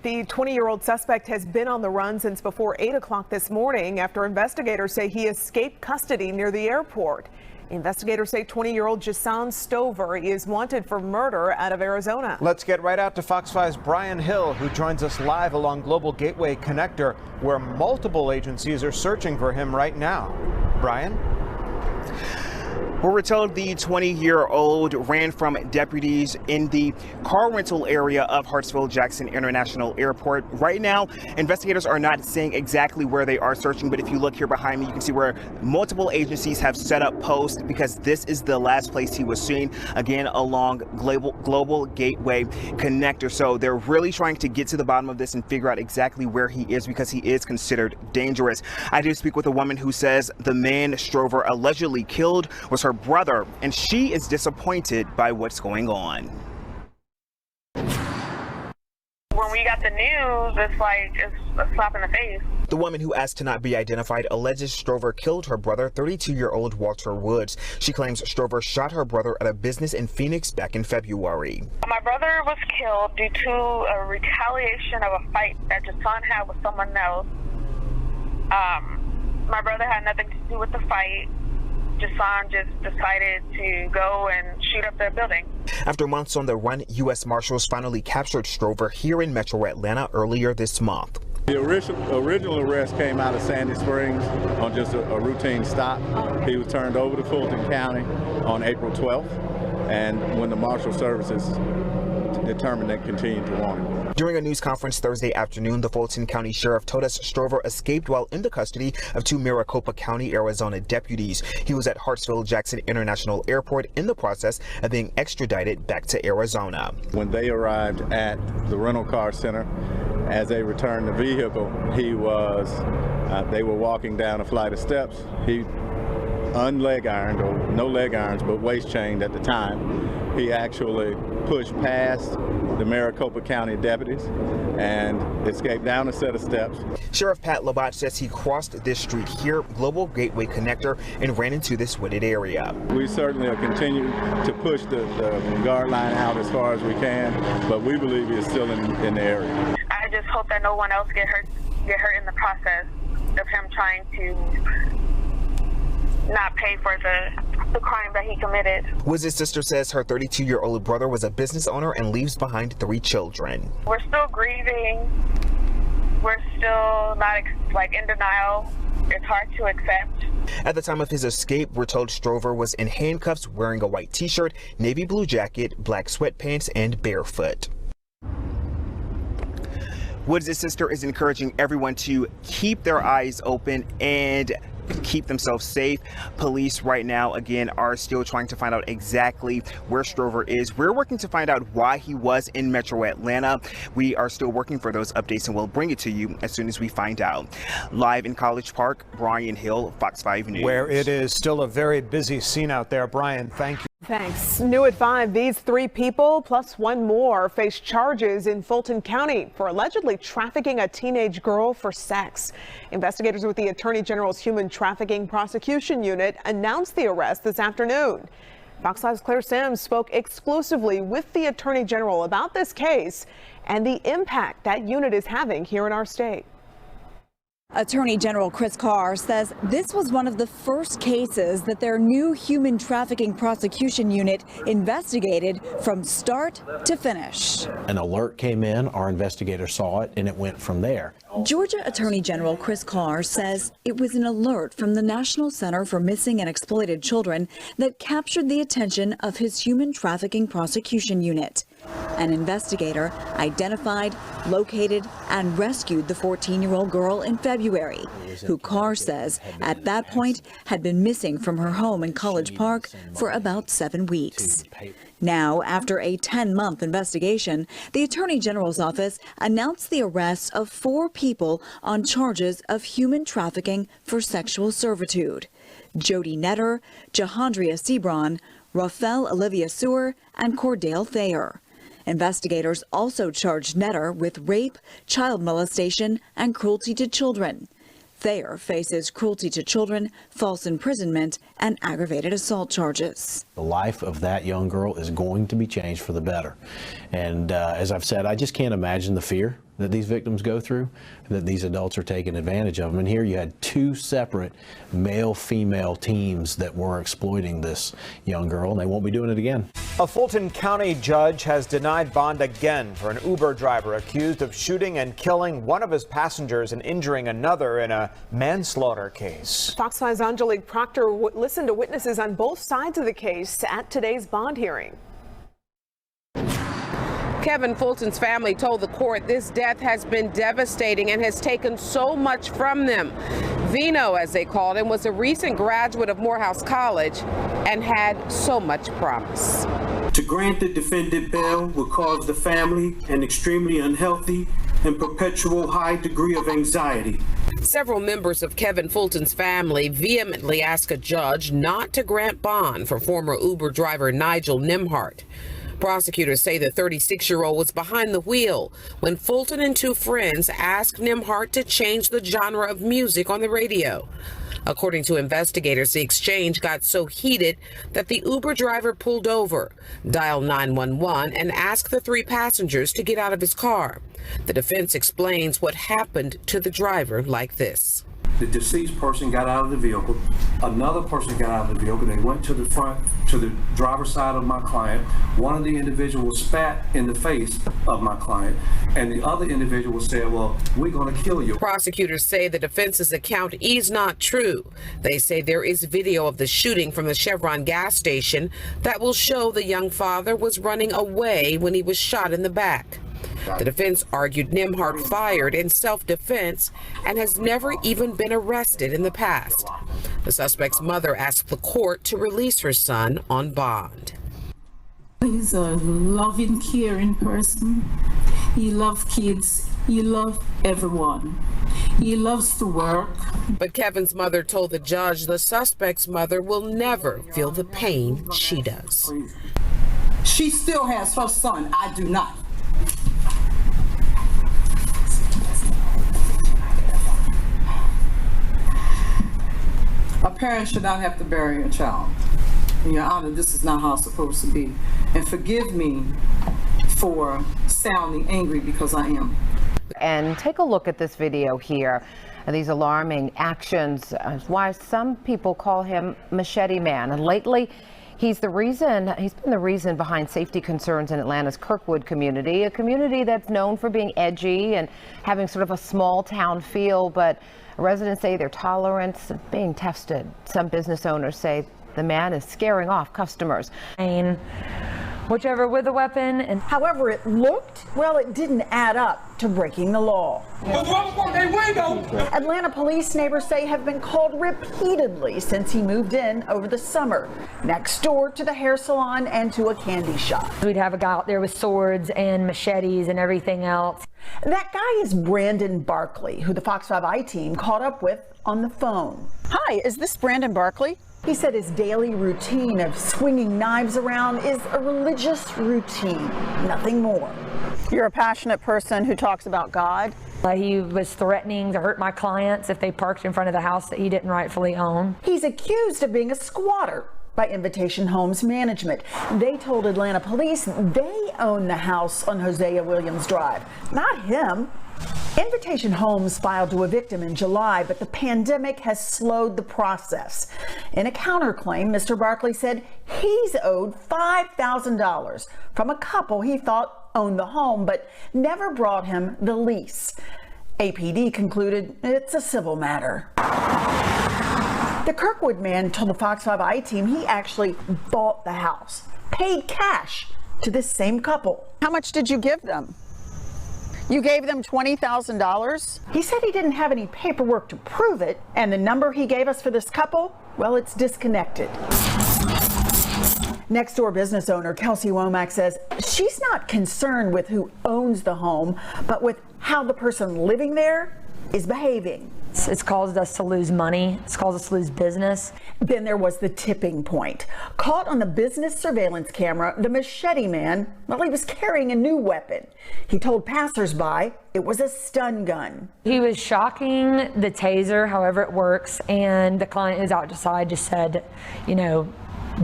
The 20-year-old suspect has been on the run since before 8 o'clock this morning after investigators say he escaped custody near the airport. Investigators say 20-year-old Jason Stover is wanted for murder out of Arizona. Let's get right out to Fox 5's Brian Hill, who joins us live along Global Gateway Connector, where multiple agencies are searching for him right now. Brian? Well, we're told the 20-year-old ran from deputies in the car rental area of Hartsfield-Jackson International Airport. Right now, investigators are not saying exactly where they are searching, but if you look here behind me, you can see where multiple agencies have set up posts because this is the last place he was seen, again, along Global Gateway Connector. So they're really trying to get to the bottom of this and figure out exactly where he is because he is considered dangerous. I did speak with a woman who says the man Stover allegedly killed was her brother, and she is disappointed by what's going on. When we got the news, it's like it's a slap in the face. The woman who asked to not be identified alleges Stover killed her brother, 32-year-old Walter Woods. She claims Stover shot her brother at a business in Phoenix back in February. My brother was killed due to a retaliation of a fight that Jason had with someone else. My brother had nothing to do with the fight. Jason just decided to go and shoot up their building. After months on the run, U.S. Marshals finally captured Stover here in Metro Atlanta earlier this month. The original arrest came out of Sandy Springs on just a routine stop. He was turned over to Fulton County on April 12th, and when the Marshal Services determined they continued to want him. During a news conference Thursday afternoon, the Fulton County Sheriff told us Stover escaped while in the custody of 2 Maricopa County, Arizona deputies. He was at Hartsfield-Jackson International Airport in the process of being extradited back to Arizona. When they arrived at the rental car center, as they returned the vehicle, they were walking down a flight of steps. He unleg ironed, or no leg irons, but waist chained at the time. He actually pushed past the Maricopa County deputies and escaped down a set of steps. Sheriff Pat Labatt says he crossed this street here, Global Gateway Connector, and ran into this wooded area. We certainly are continuing to push the guard line out as far as we can, but we believe he is still in the area. I just hope that no one else get hurt in the process of him trying to not pay for the crime that he committed. Woods' sister says her 32-year-old brother was a business owner and leaves behind 3 children. We're still grieving. We're still not in denial. It's hard to accept. At the time of his escape, we're told Stover was in handcuffs, wearing a white t-shirt, navy blue jacket, black sweatpants, and barefoot. Woods' sister is encouraging everyone to keep their eyes open and keep themselves safe. Police right now, again, are still trying to find out exactly where Stover is. We're working to find out why he was in Metro Atlanta. We are still working for those updates, and we'll bring it to you as soon as we find out. Live in College Park, Brian Hill, Fox 5 News. Where it is still a very busy scene out there. Brian, thank you. Thanks. New at 5, these 3 people plus 1 more face charges in Fulton County for allegedly trafficking a teenage girl for sex. Investigators with the Attorney General's Human Trafficking Prosecution Unit announced the arrest this afternoon. Fox 5's Claire Sims spoke exclusively with the Attorney General about this case and the impact that unit is having here in our state. Attorney General Chris Carr says this was one of the first cases that their new Human Trafficking Prosecution Unit investigated from start to finish. An alert came in, our investigators saw it, and it went from there. Georgia Attorney General Chris Carr says it was an alert from the National Center for Missing and Exploited Children that captured the attention of his Human Trafficking Prosecution Unit. An investigator identified, located, and rescued the 14-year-old girl in February, who Carr says at that point had been missing from her home in College Park for about 7 weeks. Now, after a 10-month investigation, the Attorney General's office announced the arrest of 4 people on charges of human trafficking for sexual servitude: Jody Netter, Jahandria Sebron, Rafael Olivia Sewer, and Cordell Thayer. Investigators also charged Netter with rape, child molestation, and cruelty to children. Thayer faces cruelty to children, false imprisonment, and aggravated assault charges. The life of that young girl is going to be changed for the better. And as I've said, I just can't imagine the fear that these victims go through, that these adults are taking advantage of them. And here you had two separate male-female teams that were exploiting this young girl, and they won't be doing it again. A Fulton County judge has denied bond again for an Uber driver accused of shooting and killing one of his passengers and injuring another in a manslaughter case. Fox 5's Angelique Proctor listened to witnesses on both sides of the case at today's bond hearing. Kevin Fulton's family told the court this death has been devastating and has taken so much from them. Vino, as they called him, was a recent graduate of Morehouse College and had so much promise. To grant the defendant bail would cause the family an extremely unhealthy and perpetual high degree of anxiety. Several members of Kevin Fulton's family vehemently asked a judge not to grant bond for former Uber driver Nigel Nimhart. Prosecutors say the 36-year-old was behind the wheel when Fulton and two friends asked Nimhart to change the genre of music on the radio. According to investigators, the exchange got so heated that the Uber driver pulled over, dialed 911, and asked the three passengers to get out of his car. The defense explains what happened to the driver like this. The deceased person got out of the vehicle. Another person got out of the vehicle. They went to the front, to the driver's side of my client. One of the individuals spat in the face of my client, and the other individual said, well, we're going to kill you. Prosecutors say the defense's account is not true. They say there is video of the shooting from the Chevron gas station that will show the young father was running away when he was shot in the back. The defense argued Nimhart fired in self-defense and has never even been arrested in the past. The suspect's mother asked the court to release her son on bond. He's a loving, caring person. He loves kids. He loves everyone. He loves to work. But Kevin's mother told the judge the suspect's mother will never feel the pain she does. She still has her son. I do not. A parent should not have to bury a child. Your Honor, this is not how it's supposed to be. And forgive me for sounding angry, because I am. And take a look at this video here. These alarming actions, why some people call him Machete Man. And lately, he's been the reason behind safety concerns in Atlanta's Kirkwood community, a community that's known for being edgy and having sort of a small town feel, but residents say their tolerance is being tested. Some business owners say the man is scaring off customers. Whichever with a weapon. And however it looked, well, it didn't add up to breaking the law. Atlanta police, neighbors say, have been called repeatedly since he moved in over the summer, next door to the hair salon and to a candy shop. We'd have a guy out there with swords and machetes and everything else. That guy is Brandon Barkley, who the Fox 5i team caught up with on the phone. Hi, is this Brandon Barkley? He said his daily routine of swinging knives around is a religious routine, nothing more. You're a passionate person who talks about God. He was threatening to hurt my clients if they parked in front of the house that he didn't rightfully own. He's accused of being a squatter by Invitation Homes Management. They told Atlanta police they own the house on Hosea Williams Drive, not him. Invitation Homes filed to evict him in July, but the pandemic has slowed the process. In a counterclaim, Mr. Barkley said he's owed $5,000 from a couple he thought owned the home, but never brought him the lease. APD concluded it's a civil matter. The Kirkwood man told the Fox 5i team he actually bought the house, paid cash to this same couple. How much did you give them? You gave them $20,000? He said he didn't have any paperwork to prove it, and the number he gave us for this couple, well, it's disconnected. Next door business owner Kelsey Womack says she's not concerned with who owns the home, but with how the person living there is behaving. It's caused us to lose money. It's caused us to lose business. Then there was the tipping point. Caught on the business surveillance camera, the Machete Man, well, he was carrying a new weapon. He told passersby it was a stun gun. He was shocking the taser, however it works, and the client who's outside just said, you know,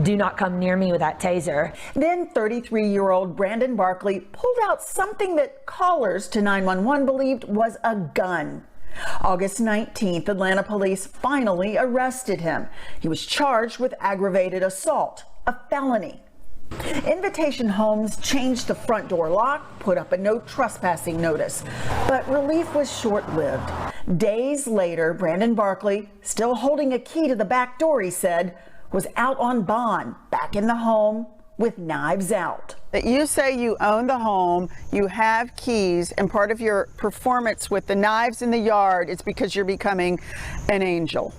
do not come near me with that taser. Then 33-year-old Brandon Barkley pulled out something that callers to 911 believed was a gun. August 19th, Atlanta police finally arrested him. He was charged with aggravated assault, a felony. Invitation Homes changed the front door lock, put up a no trespassing notice, but relief was short-lived. Days later, Brandon Barkley, still holding a key to the back door, he said, was out on bond, back in the home with knives out. You say you own the home, you have keys, and part of your performance with the knives in the yard is because you're becoming an angel.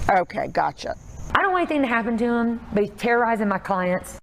Okay, gotcha. I don't want anything to happen to him, but he's terrorizing my clients.